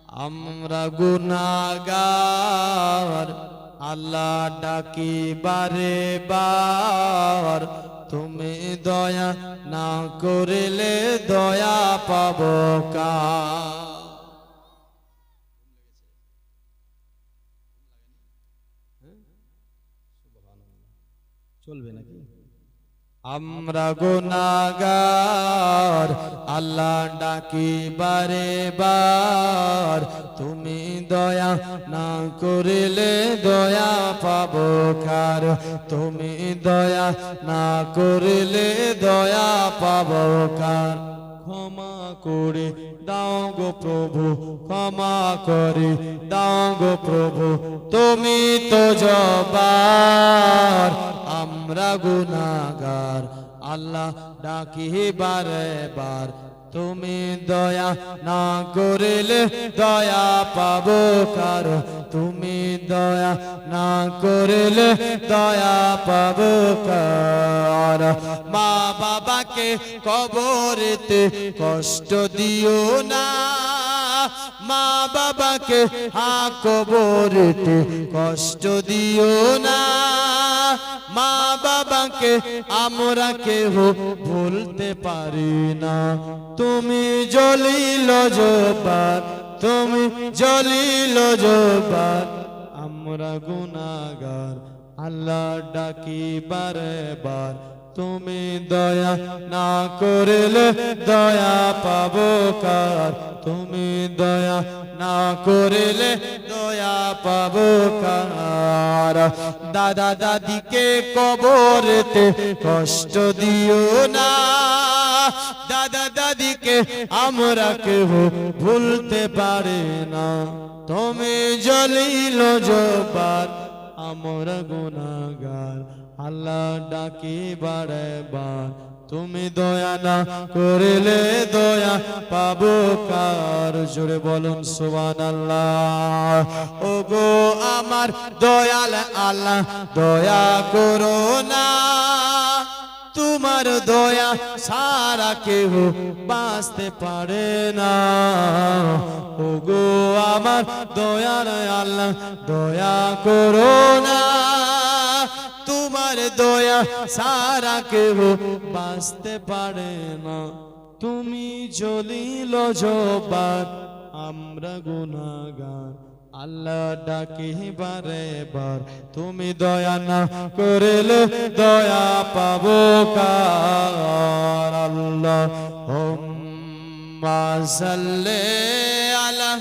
আমরা গুনাহগার আল্লাহ ডাকি বারে বার, তুমি দয়া না করিলে দয়া পাবো কার। চলবে নাকি? আমরা গুনাহগার আল্লাহ ডাকি বারে বার, তুমি দয়া না করিলে দয়া পাবো কার। তুমি দয়া না করিলে দয়া পাবো কার। ক্ষমা করে দাও গো প্রভু, ক্ষমা করে দাও গো প্রভু, তুমি তো জব্বার। আমরা গুনাহগার আল্লাহ ডাকি বারে বার, তুমি দয়া না করিলে দয়া পাবো কার। তুমি দয়া না করিলে দয়া পাবো কার। মা বাবাকে কবরেতে কষ্ট দিও না, মা বাবাকে কবরেতে কষ্ট দিও না। মা বাবাকে আমরা কেহ ভুলতে পারি না, তুমি জলিল জব্বার, তুমি জলিল জব্বার। আমরা গুনাহগার আল্লাহ ডাকি বারে বার, তুমি দয়া না করিলে দয়া পাবো কার। তুমি দয়া না করিলে দয়া পাবো কার। দাদা দাদিকে কবরেতে কষ্ট দিও না, দাদা দাদিকে আমরা কেহ ভুলতে পারে না, তুমি জলিল জব্বার। আমরা গুনাহগার আল্লাহ ডাকি বারে বার, তুমি দয়া না করিলে দয়া পাবো কার। জোরে বলুন সুবহানাল্লাহ। ও গো আমার দয়াল আল্লাহ দয়া করো না, তোমার দয়া সারা কেহ বাঁচতে পারে না। ও গো আমার দয়াল আল্লাহ দয়া করো না, তোমার দয়া সারা কেহ বাঁচতে পারে না, তুমি জলিল জব্বার। আমরা গুনাহগার আল্লাহ ডাকি বারে বার, তুমি দয়া না করিলে দয়া পাবো কার। আল্লাহুম্মা সাল্লি আলা